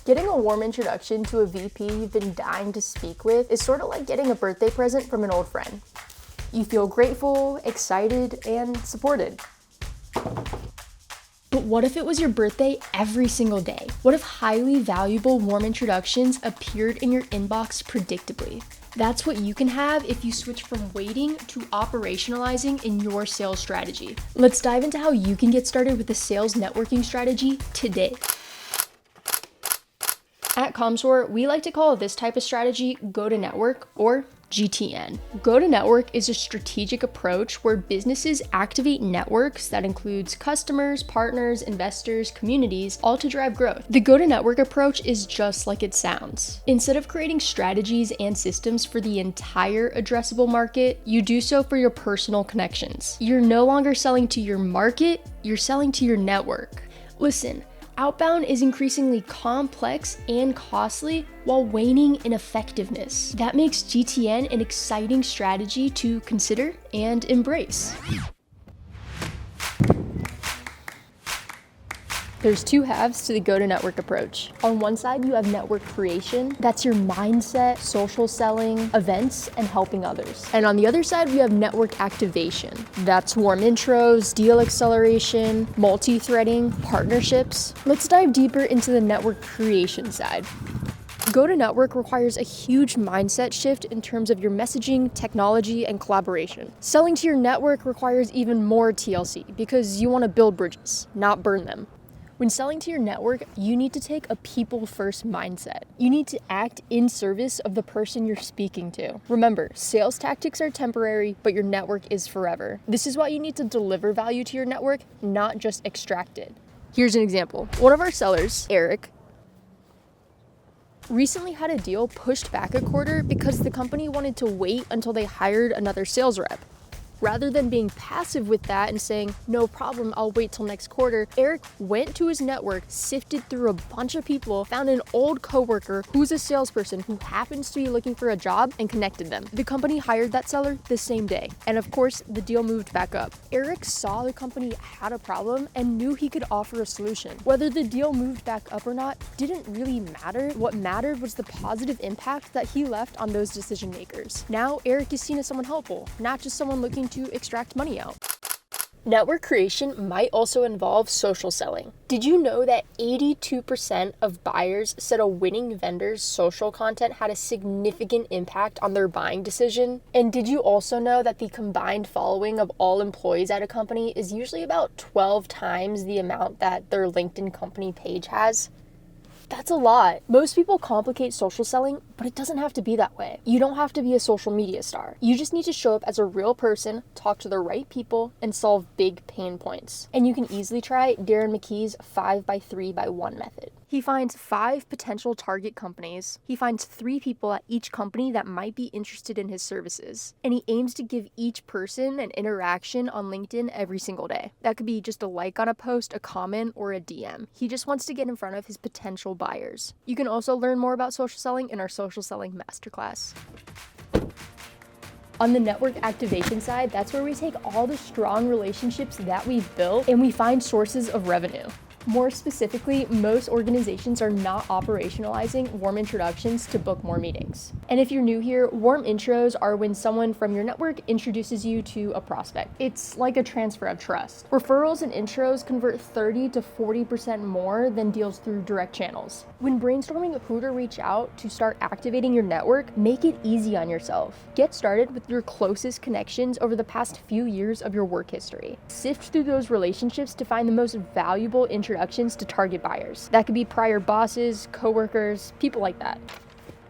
Getting a warm introduction to a VP you've been dying to speak with is sort of like getting a birthday present from an old friend. You feel grateful, excited, and supported. But what if it was your birthday every single day? What if highly valuable warm introductions appeared in your inbox predictably? That's what you can have if you switch from waiting to operationalizing in your sales strategy. Let's dive into how you can get started with a sales networking strategy today. At Commsor, we like to call this type of strategy go-to-network, or GTN. Go-to-network is a strategic approach where businesses activate networks that includes customers, partners, investors, communities, all to drive growth. The go-to-network approach is just like it sounds. Instead of creating strategies and systems for the entire addressable market, you do so for your personal connections. You're no longer selling to your market, you're selling to your network. Listen, outbound is increasingly complex and costly while waning in effectiveness. That makes GTN an exciting strategy to consider and embrace. There's two halves to the go-to-network approach. On one side, you have network creation. That's your mindset, social selling, events, and helping others. And on the other side, we have network activation. That's warm intros, deal acceleration, multi-threading, partnerships. Let's dive deeper into the network creation side. Go-to-network requires a huge mindset shift in terms of your messaging, technology, and collaboration. Selling to your network requires even more TLC because you want to build bridges, not burn them. When selling to your network, you need to take a people-first mindset. You need to act in service of the person you're speaking to. Remember, sales tactics are temporary, but your network is forever. This is why you need to deliver value to your network, not just extract it. Here's an example. One of our sellers, Eric, recently had a deal pushed back a quarter because the company wanted to wait until they hired another sales rep. Rather than being passive with that and saying, no problem, I'll wait till next quarter, Eric went to his network, sifted through a bunch of people, found an old coworker who's a salesperson who happens to be looking for a job, and connected them. The company hired that seller the same day. And of course, the deal moved back up. Eric saw the company had a problem and knew he could offer a solution. Whether the deal moved back up or not didn't really matter. What mattered was the positive impact that he left on those decision makers. Now, Eric is seen as someone helpful, not just someone looking to extract money out. Network creation might also involve social selling. Did you know that 82% of buyers said a winning vendor's social content had a significant impact on their buying decision? And did you also know that the combined following of all employees at a company is usually about 12 times the amount that their LinkedIn company page has? That's a lot. Most people complicate social selling, but it doesn't have to be that way. You don't have to be a social media star. You just need to show up as a real person, talk to the right people, and solve big pain points. And you can easily try Darren McKee's 5x3x1 method. He finds 5 potential target companies. He finds 3 people at each company that might be interested in his services. And he aims to give each person an interaction on LinkedIn every single day. That could be just a like on a post, a comment, or a DM. He just wants to get in front of his potential buyers. You can also learn more about social selling in our social selling masterclass. On the network activation side, that's where we take all the strong relationships that we've built and we find sources of revenue. More specifically, most organizations are not operationalizing warm introductions to book more meetings. And if you're new here, warm intros are when someone from your network introduces you to a prospect. It's like a transfer of trust. Referrals and intros convert 30 to 40% more than deals through direct channels. When brainstorming who to reach out to start activating your network, make it easy on yourself. Get started with your closest connections over the past few years of your work history. Sift through those relationships to find the most valuable introductions to target buyers. That could be prior bosses, coworkers, people like that.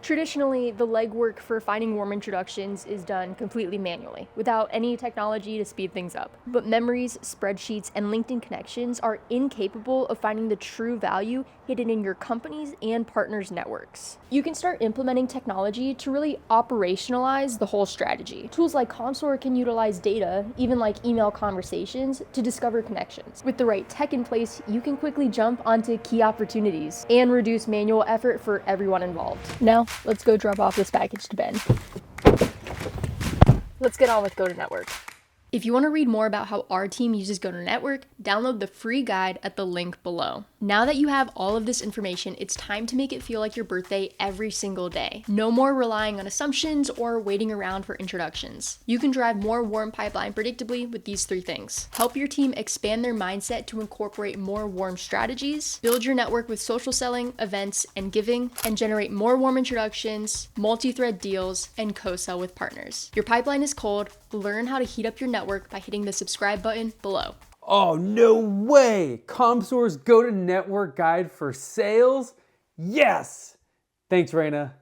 Traditionally, the legwork for finding warm introductions is done completely manually, without any technology to speed things up. But memories, spreadsheets, and LinkedIn connections are incapable of finding the true value hidden in your company's and partners' networks. You can start implementing technology to really operationalize the whole strategy. Tools like Commsor can utilize data, even like email conversations, to discover connections. With the right tech in place, you can quickly jump onto key opportunities and reduce manual effort for everyone involved. Now, let's go drop off this package to Ben. Let's get on with go-to-network. If you want to read more about how our team uses GoToNetwork, download the free guide at the link below. Now that you have all of this information, it's time to make it feel like your birthday every single day. No more relying on assumptions or waiting around for introductions. You can drive more warm pipeline predictably with these 3 things. Help your team expand their mindset to incorporate more warm strategies, build your network with social selling, events, and giving, and generate more warm introductions, multi-thread deals, and co-sell with partners. Your pipeline is cold. Learn how to heat up your network by hitting the subscribe button below. Oh, no way! Commsor's Go to Network Guide for Sales? Yes! Thanks, Raina.